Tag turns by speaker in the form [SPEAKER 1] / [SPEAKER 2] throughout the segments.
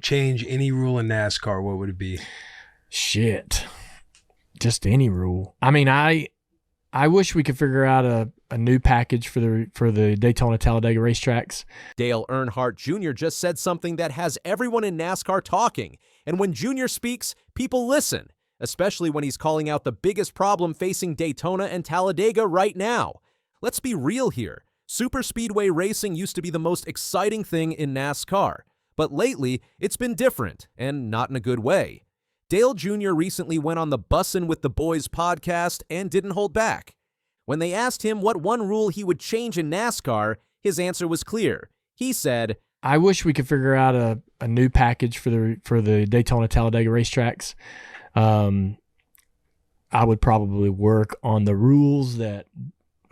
[SPEAKER 1] change any rule in NASCAR, what would it be?
[SPEAKER 2] Shit. Just any rule. I mean, I wish we could figure out a new package for the Daytona Talladega racetracks.
[SPEAKER 3] Dale Earnhardt Jr. just said something that has everyone in NASCAR talking. And when Jr. speaks, people listen, especially when he's calling out the biggest problem facing Daytona and Talladega right now. Let's be real here. Superspeedway racing used to be the most exciting thing in NASCAR. But lately, it's been different, and not in a good way. Dale Jr. recently went on the Bussin' with the Boys podcast and didn't hold back. When they asked him what one rule he would change in NASCAR, his answer was clear. He said,
[SPEAKER 2] I wish we could figure out a new package for the Daytona Talladega racetracks. I would probably work on the rules that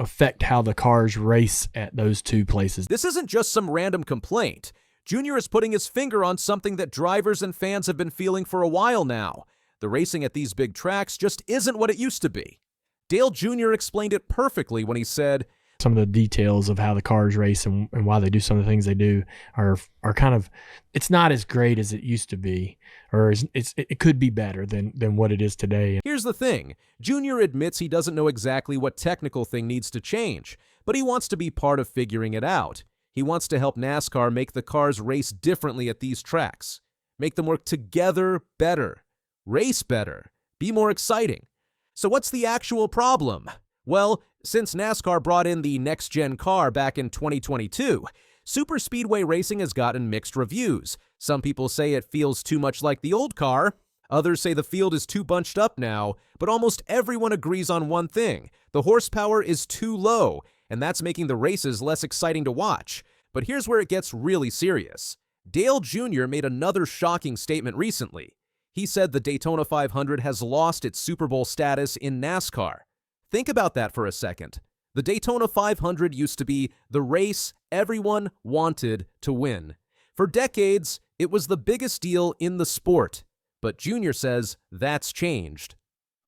[SPEAKER 2] affect how the cars race at those two places.
[SPEAKER 3] This isn't just some random complaint. Jr. is putting his finger on something that drivers and fans have been feeling for a while now. The racing at these big tracks just isn't what it used to be. Dale Jr. explained it perfectly when he said,
[SPEAKER 2] some of the details of how the cars race and why they do some of the things they do are kind of, it's not as great as it used to be, or it could be better than what it is today.
[SPEAKER 3] Here's the thing. Jr. admits he doesn't know exactly what technical thing needs to change, but he wants to be part of figuring it out. He wants to help NASCAR make the cars race differently at these tracks, make them work together better, race better, be more exciting. So what's the actual problem? Well, since NASCAR brought in the next-gen car back in 2022, superspeedway racing has gotten mixed reviews. Some people say it feels too much like the old car. Others say the field is too bunched up now, but almost everyone agrees on one thing. The horsepower is too low, and that's making the races less exciting to watch. But here's where it gets really serious. Dale Jr. made another shocking statement recently. He said the Daytona 500 has lost its Super Bowl status in NASCAR. Think about that for a second. The Daytona 500 used to be the race everyone wanted to win. For decades, it was the biggest deal in the sport. But Jr. says that's changed.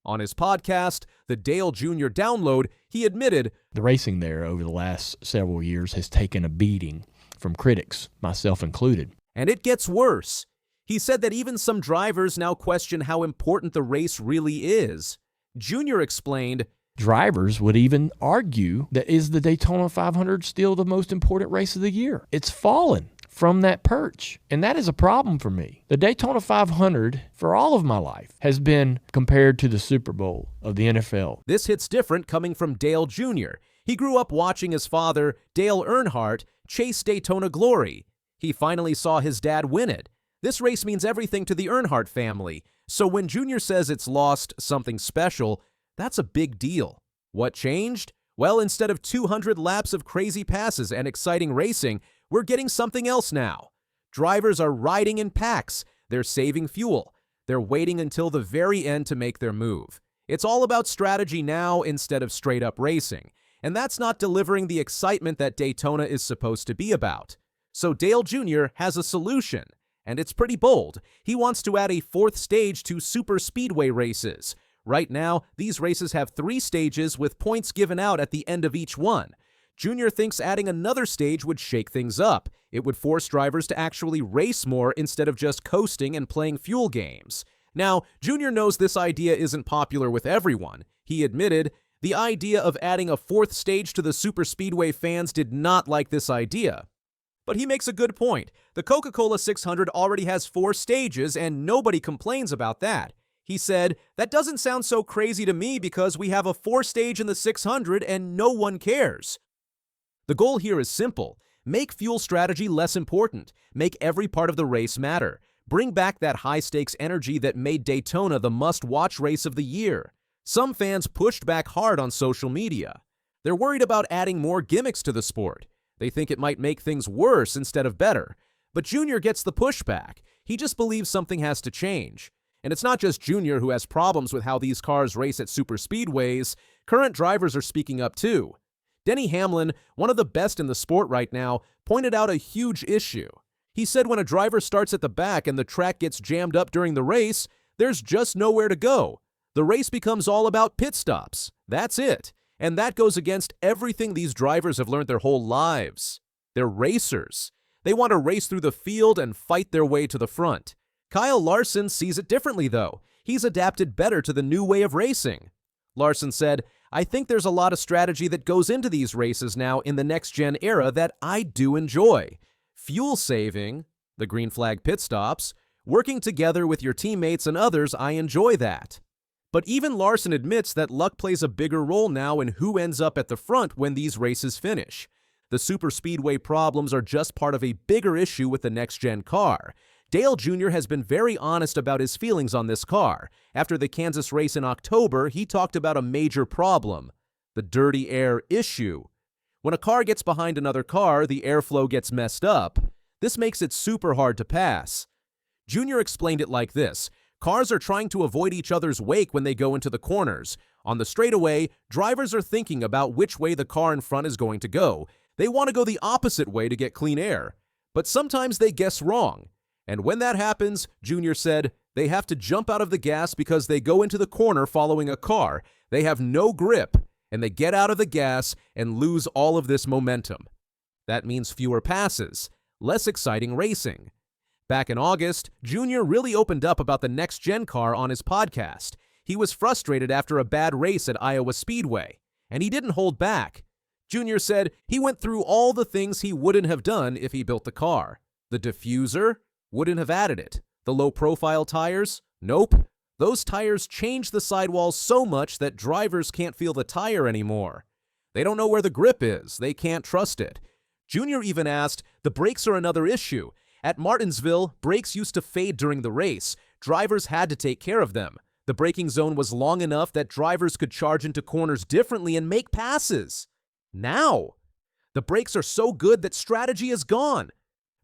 [SPEAKER 3] On his podcast, the Dale Jr. Download, he admitted,
[SPEAKER 2] the racing there over the last several years has taken a beating from critics, myself included.
[SPEAKER 3] And it gets worse. He said that even some drivers now question how important the race really is. Jr. explained,
[SPEAKER 2] drivers would even argue that is the Daytona 500 still the most important race of the year? It's fallen from that perch, and that is a problem for me. The Daytona 500, for all of my life, has been compared to the Super Bowl of the NFL.
[SPEAKER 3] This hits different coming from Dale Jr. He grew up watching his father, Dale Earnhardt, chase Daytona glory. He finally saw his dad win it. This race means everything to the Earnhardt family, so when Jr. says it's lost something special, that's a big deal. What changed? Well, instead of 200 laps of crazy passes and exciting racing, we're getting something else now. Drivers are riding in packs. They're saving fuel. They're waiting until the very end to make their move. It's all about strategy now instead of straight-up racing. And that's not delivering the excitement that Daytona is supposed to be about. So Dale Jr. has a solution, and it's pretty bold. He wants to add a fourth stage to superspeedway races. Right now, these races have 3 stages with points given out at the end of each one. Jr. thinks adding another stage would shake things up. It would force drivers to actually race more instead of just coasting and playing fuel games. Now, Jr. knows this idea isn't popular with everyone. He admitted, the idea of adding a 4th stage to the superspeedway fans did not like this idea. But he makes a good point. The Coca-Cola 600 already has 4 stages and nobody complains about that. He said, that doesn't sound so crazy to me because we have a 4-stage in the 600 and no one cares. The goal here is simple. Make fuel strategy less important. Make every part of the race matter. Bring back that high-stakes energy that made Daytona the must-watch race of the year. Some fans pushed back hard on social media. They're worried about adding more gimmicks to the sport. They think it might make things worse instead of better. But Jr. gets the pushback. He just believes something has to change. And it's not just Jr. who has problems with how these cars race at superspeedways. Current drivers are speaking up too. Denny Hamlin, one of the best in the sport right now, pointed out a huge issue. He said when a driver starts at the back and the track gets jammed up during the race, there's just nowhere to go. The race becomes all about pit stops. That's it. And that goes against everything these drivers have learned their whole lives. They're racers. They want to race through the field and fight their way to the front. Kyle Larson sees it differently, though. He's adapted better to the new way of racing. Larson said, "I think there's a lot of strategy that goes into these races now in the next-gen era that I do enjoy. Fuel saving, the green flag pit stops, working together with your teammates and others, I enjoy that." But even Larson admits that luck plays a bigger role now in who ends up at the front when these races finish. The superspeedway problems are just part of a bigger issue with the next-gen car. Dale Jr. has been very honest about his feelings on this car. After the Kansas race in October, he talked about a major problem, the dirty air issue. When a car gets behind another car, the airflow gets messed up. This makes it super hard to pass. Jr. explained it like this. Cars are trying to avoid each other's wake when they go into the corners. On the straightaway, drivers are thinking about which way the car in front is going to go. They want to go the opposite way to get clean air. But sometimes they guess wrong. And when that happens, Jr. said, they have to jump out of the gas because they go into the corner following a car. They have no grip, and they get out of the gas and lose all of this momentum. That means fewer passes, less exciting racing. Back in August, Jr. really opened up about the next-gen car on his podcast. He was frustrated after a bad race at Iowa Speedway, and he didn't hold back. Jr. said he went through all the things he wouldn't have done if he built the car. The diffuser? Wouldn't have added it. The low-profile tires? Nope. Those tires change the sidewalls so much that drivers can't feel the tire anymore. They don't know where the grip is. They can't trust it. Jr. even asked, the brakes are another issue. At Martinsville, brakes used to fade during the race. Drivers had to take care of them. The braking zone was long enough that drivers could charge into corners differently and make passes. Now, the brakes are so good that strategy is gone.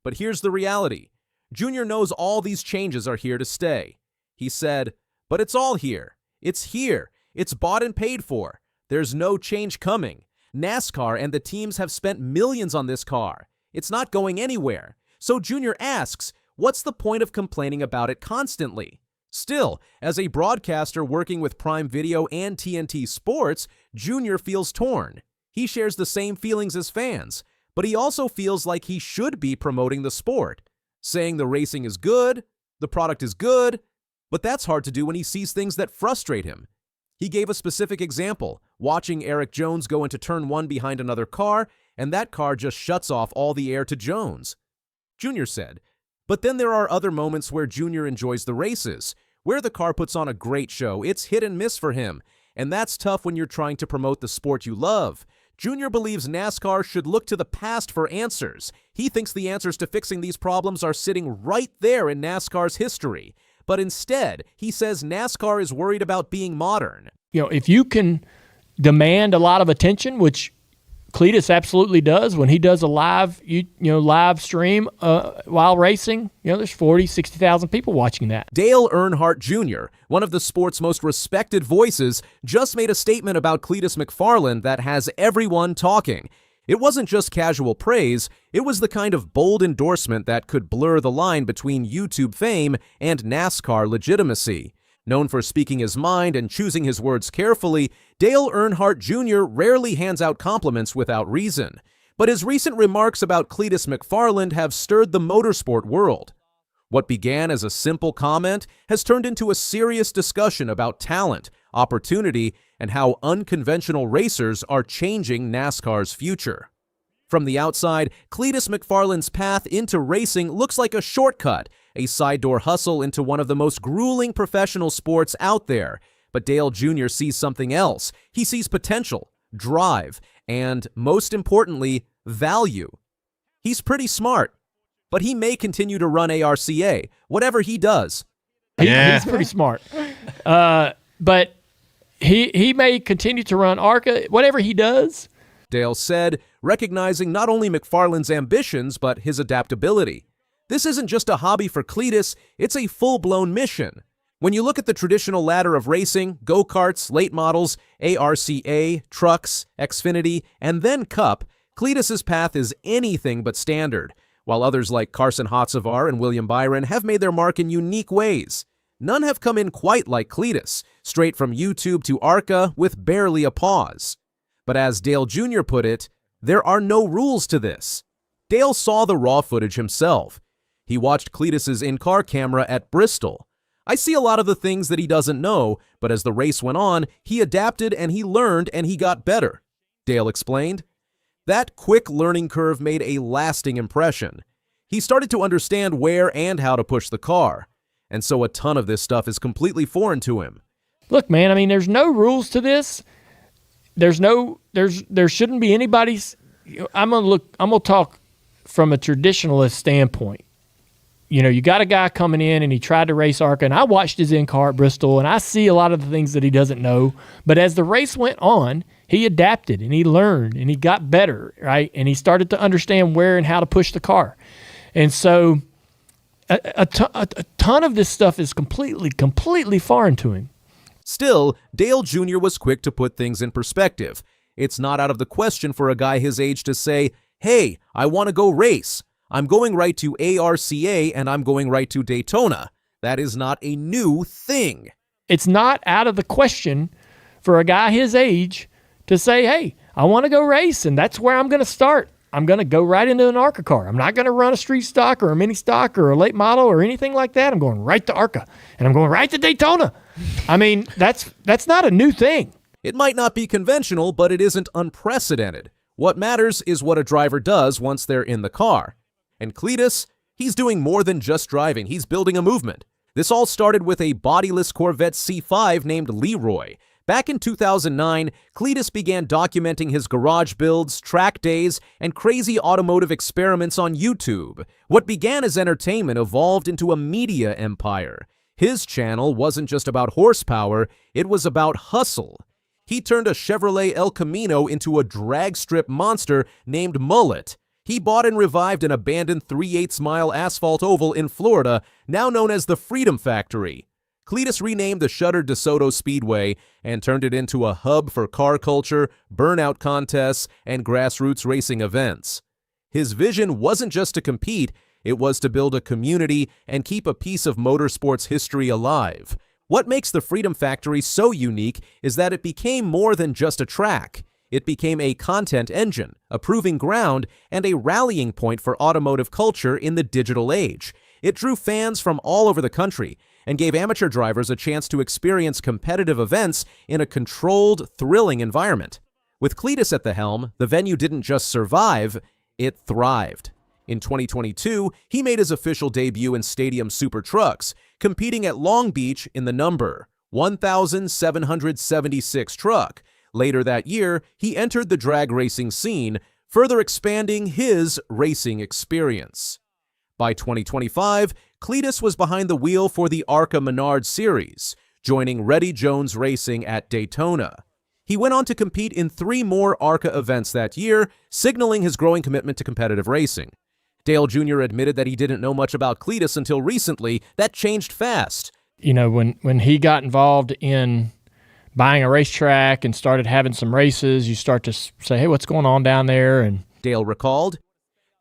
[SPEAKER 3] But here's the reality. Jr. knows all these changes are here to stay. He said, but it's all here. It's here. It's bought and paid for. There's no change coming. NASCAR and the teams have spent millions on this car. It's not going anywhere. So Jr. asks, what's the point of complaining about it constantly? Still, as a broadcaster working with Prime Video and TNT Sports, Jr. feels torn. He shares the same feelings as fans, but he also feels like he should be promoting the sport, saying the racing is good, the product is good, but that's hard to do when he sees things that frustrate him. He gave a specific example, watching Erik Jones go into turn 1 behind another car, and that car just shuts off all the air to Jones. Jr. said, but then there are other moments where Jr. enjoys the races, where the car puts on a great show. It's hit and miss for him, and that's tough when you're trying to promote the sport you love. Jr. believes NASCAR should look to the past for answers. He thinks the answers to fixing these problems are sitting right there in NASCAR's history. But instead, he says NASCAR is worried about being modern.
[SPEAKER 2] You know, if you can demand a lot of attention, which Cletus absolutely does when he does a live stream while racing, there's 40, 60,000 people watching that.
[SPEAKER 3] Dale Earnhardt Jr., one of the sport's most respected voices, just made a statement about Cletus McFarland that has everyone talking. It wasn't just casual praise, it was the kind of bold endorsement that could blur the line between YouTube fame and NASCAR legitimacy. Known for speaking his mind and choosing his words carefully, Dale Earnhardt Jr. rarely hands out compliments without reason. But his recent remarks about Cletus McFarland have stirred the motorsport world. What began as a simple comment has turned into a serious discussion about talent, opportunity, and how unconventional racers are changing NASCAR's future. From the outside, Cletus McFarland's path into racing looks like a shortcut, a side-door hustle into one of the most grueling professional sports out there. But Dale Jr. sees something else. He sees potential, drive, and, most importantly, value. He's pretty smart, but he may continue to run ARCA, whatever he does.
[SPEAKER 2] He's pretty smart. But he may continue to run ARCA, whatever he does.
[SPEAKER 3] Dale said, recognizing not only McFarland's ambitions, but his adaptability. This isn't just a hobby for Cletus, it's a full-blown mission. When you look at the traditional ladder of racing, go-karts, late models, ARCA, trucks, Xfinity, and then Cup, Cletus's path is anything but standard, while others like Carson Hocevar and William Byron have made their mark in unique ways. None have come in quite like Cletus, straight from YouTube to ARCA with barely a pause. But as Dale Jr. put it, there are no rules to this. Dale saw the raw footage himself. He watched Cletus's in-car camera at Bristol. I see a lot of the things that he doesn't know, but as the race went on, he adapted and he learned and he got better, Dale explained. That quick learning curve made a lasting impression. He started to understand where and how to push the car, and so a ton of this stuff is completely foreign to him.
[SPEAKER 2] Look, man, I mean, there's no rules to this. There shouldn't be anybody's. I'm gonna talk from a traditionalist standpoint. You know, you got a guy coming in and he tried to race ARCA, and I watched his in-car at Bristol, and I see a lot of the things that he doesn't know. But as the race went on, he adapted and he learned and he got better, right? And he started to understand where and how to push the car. And so a ton of this stuff is completely foreign to him.
[SPEAKER 3] Still, Dale Jr. was quick to put things in perspective. It's not out of the question for a guy his age to say, hey, I want to go race. I'm going right to ARCA and I'm going right to Daytona. That is not a new thing.
[SPEAKER 2] It's not out of the question for a guy his age to say, hey, I want to go race, and that's where I'm going to start. I'm going to go right into an ARCA car. I'm not going to run a street stock or a mini stock or a late model or anything like that. I'm going right to ARCA, and I'm going right to Daytona. I mean, that's not a new thing.
[SPEAKER 3] It might not be conventional, but it isn't unprecedented. What matters is what a driver does once they're in the car. And Cletus, he's doing more than just driving. He's building a movement. This all started with a bodiless Corvette C5 named Leroy. Back in 2009, Cletus began documenting his garage builds, track days, and crazy automotive experiments on YouTube. What began as entertainment evolved into a media empire. His channel wasn't just about horsepower, it was about hustle. He turned a Chevrolet El Camino into a drag strip monster named Mullet. He bought and revived an abandoned 3/8-mile asphalt oval in Florida, now known as the Freedom Factory. Cletus renamed the shuttered DeSoto Speedway and turned it into a hub for car culture, burnout contests, and grassroots racing events. His vision wasn't just to compete, it was to build a community and keep a piece of motorsports history alive. What makes the Freedom Factory so unique is that it became more than just a track. It became a content engine, a proving ground, and a rallying point for automotive culture in the digital age. It drew fans from all over the country and gave amateur drivers a chance to experience competitive events in a controlled, thrilling environment. With Cletus at the helm, the venue didn't just survive, it thrived. In 2022, he made his official debut in Stadium Super Trucks, competing at Long Beach in the number 1,776 truck. Later that year, he entered the drag racing scene, further expanding his racing experience. By 2025, Cletus was behind the wheel for the ARCA Menard Series, joining Reddy Jones Racing at Daytona. He went on to compete in 3 more ARCA events that year, signaling his growing commitment to competitive racing. Dale Jr. admitted that he didn't know much about Cletus until recently. That changed fast.
[SPEAKER 2] You know, when he got involved in buying a racetrack and started having some races, you start to say, hey, what's going on down there? And
[SPEAKER 3] Dale recalled.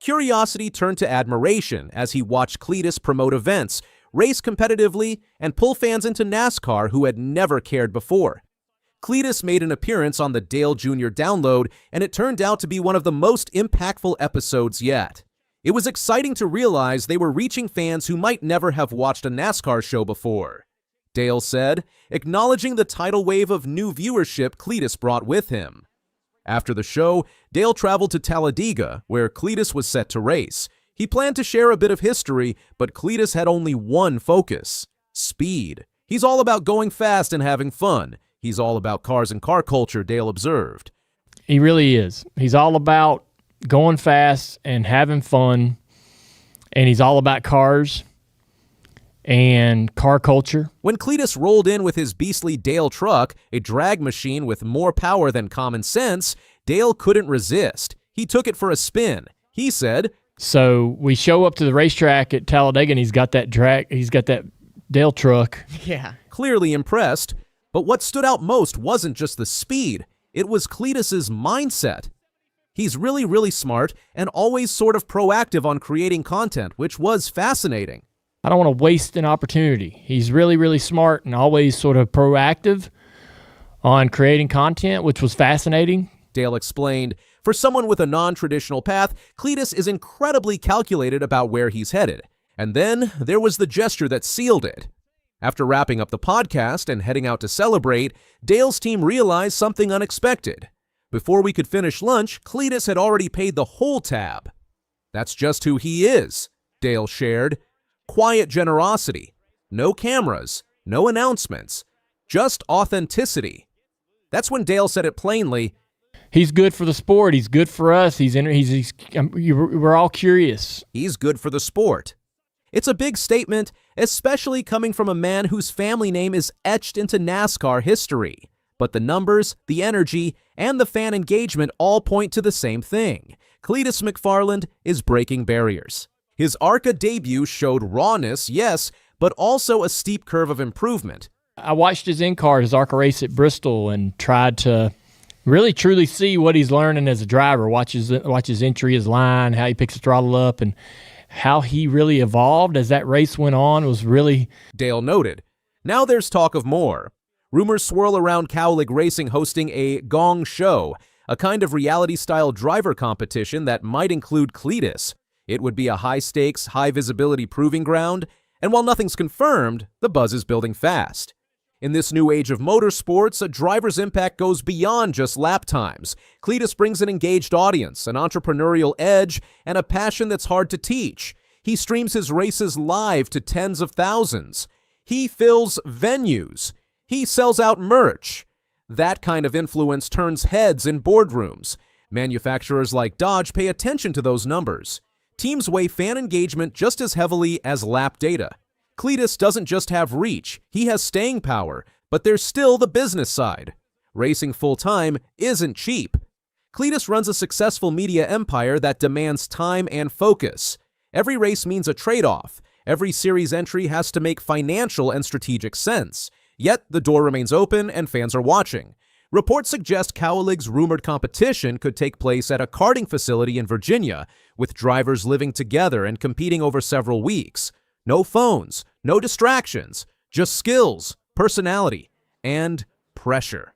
[SPEAKER 3] Curiosity turned to admiration as he watched Cletus promote events, race competitively, and pull fans into NASCAR who had never cared before. Cletus made an appearance on the Dale Jr. download, and it turned out to be one of the most impactful episodes yet. It was exciting to realize they were reaching fans who might never have watched a NASCAR show before. Dale said, acknowledging the tidal wave of new viewership Cletus brought with him. After the show, Dale traveled to Talladega, where Cletus was set to race. He planned to share a bit of history, but Cletus had only one focus: speed. He's all about going fast and having fun. He's all about cars and car culture, Dale observed.
[SPEAKER 2] he really is. He's all about going fast and having fun, and he's all about cars and car culture.
[SPEAKER 3] When Cletus rolled in with his beastly Dale truck, a drag machine with more power than common sense, Dale couldn't resist. He took it for a spin. He said,
[SPEAKER 2] so we show up to the racetrack at Talladega, and he's got that Dale truck.
[SPEAKER 4] Yeah.
[SPEAKER 3] Clearly impressed. But what stood out most wasn't just the speed. It was Cletus's mindset. He's really, really smart and always sort of proactive on creating content, which was fascinating.
[SPEAKER 2] I don't want to waste an opportunity. He's really, really smart and always sort of proactive on creating content, which was fascinating.
[SPEAKER 3] Dale explained, For someone with a non-traditional path, Cletus is incredibly calculated about where he's headed. And then there was the gesture that sealed it. After wrapping up the podcast and heading out to celebrate, Dale's team realized something unexpected. Before we could finish lunch, Cletus had already paid the whole tab. "That's just who he is," Dale shared. "Quiet generosity. No cameras, no announcements, just authenticity." That's when Dale said it plainly.
[SPEAKER 2] He's good for the sport. He's good for us. We're all curious.
[SPEAKER 3] He's good for the sport. It's a big statement, especially coming from a man whose family name is etched into NASCAR history. But the numbers, the energy, and the fan engagement all point to the same thing. Cletus McFarland is breaking barriers. His ARCA debut showed rawness, yes, but also a steep curve of improvement.
[SPEAKER 2] I watched his in-car, his ARCA race at Bristol, and tried to really truly see what he's learning as a driver. Watch his entry, his line, how he picks the throttle up, and how he really evolved as that race went on was really...
[SPEAKER 3] Dale noted. Now there's talk of more. Rumors swirl around Cowlick Racing hosting a Gong Show, a kind of reality-style driver competition that might include Cletus. It would be a high-stakes, high-visibility proving ground, and while nothing's confirmed, the buzz is building fast. In this new age of motorsports, a driver's impact goes beyond just lap times. Cletus brings an engaged audience, an entrepreneurial edge, and a passion that's hard to teach. He streams his races live to tens of thousands. He fills venues. He sells out merch. That kind of influence turns heads in boardrooms. Manufacturers like Dodge pay attention to those numbers. Teams weigh fan engagement just as heavily as lap data. Cletus doesn't just have reach, he has staying power, but there's still the business side. Racing full-time isn't cheap. Cletus runs a successful media empire that demands time and focus. Every race means a trade-off. Every series entry has to make financial and strategic sense. Yet, the door remains open and fans are watching. Reports suggest Cowlick's rumored competition could take place at a karting facility in Virginia, with drivers living together and competing over several weeks. No phones, no distractions, just skills, personality, and pressure.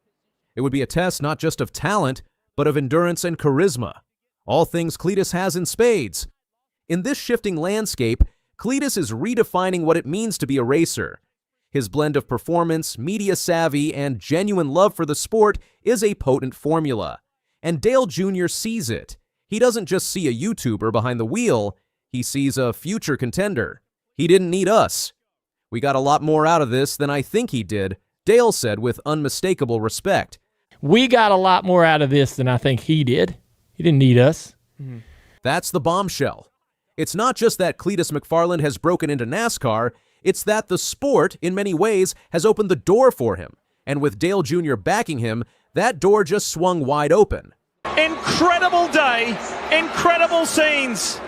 [SPEAKER 3] It would be a test not just of talent, but of endurance and charisma. All things Cletus has in spades. In this shifting landscape, Cletus is redefining what it means to be a racer. His blend of performance, media savvy, and genuine love for the sport is a potent formula. And Dale Jr. sees it. He doesn't just see a YouTuber behind the wheel, he sees a future contender. He didn't need us. "We got a lot more out of this than I think he did," Dale said with unmistakable respect.
[SPEAKER 2] We got a lot more out of this than I think he did. He didn't need us.
[SPEAKER 3] That's the bombshell. It's not just that Cletus McFarland has broken into NASCAR, it's that the sport, in many ways, has opened the door for him. And with Dale Jr. backing him, that door just swung wide open.
[SPEAKER 4] Incredible day, incredible scenes.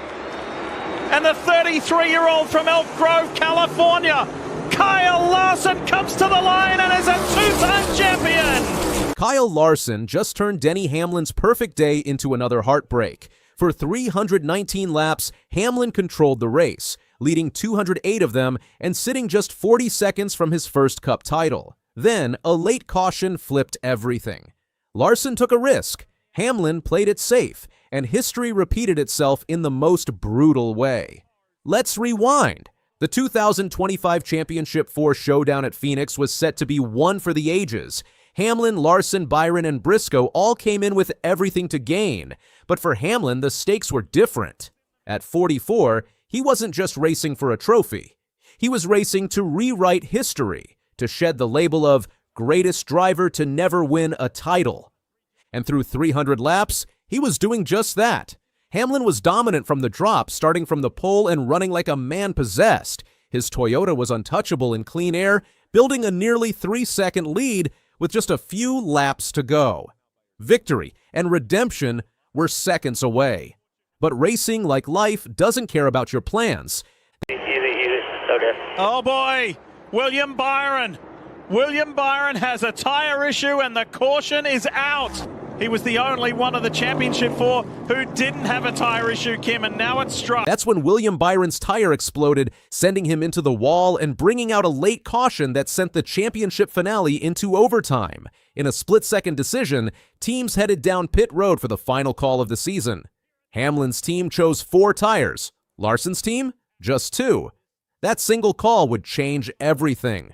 [SPEAKER 4] And the 33-year-old from Elk Grove, California, Kyle Larson, comes to the line and is a two-time champion.
[SPEAKER 3] Kyle Larson just turned Denny Hamlin's perfect day into another heartbreak. For 319 laps, Hamlin controlled the race, leading 208 of them and sitting just 40 seconds from his first Cup title. Then, a late caution flipped everything. Larson took a risk. Hamlin played it safe, and history repeated itself in the most brutal way. Let's rewind. The 2025 Championship 4 showdown at Phoenix was set to be one for the ages. Hamlin, Larson, Byron, and Briscoe all came in with everything to gain. But for Hamlin, the stakes were different. At 44, he wasn't just racing for a trophy. He was racing to rewrite history, to shed the label of greatest driver to never win a title. And through 300 laps, he was doing just that. Hamlin was dominant from the drop, starting from the pole and running like a man possessed. His Toyota was untouchable in clean air, building a nearly 3-second lead with just a few laps to go. Victory and redemption were seconds away. But racing, like life, doesn't care about your plans.
[SPEAKER 4] Oh boy, William Byron. William Byron has a tire issue and the caution is out. He was the only one of the championship four who didn't have a tyre issue, Kim, and now it's struck.
[SPEAKER 3] That's when William Byron's tire exploded, sending him into the wall and bringing out a late caution that sent the championship finale into overtime. In a split-second decision, teams headed down pit road for the final call of the season. Hamlin's team chose 4 tires. Larson's team? Just 2. That single call would change everything.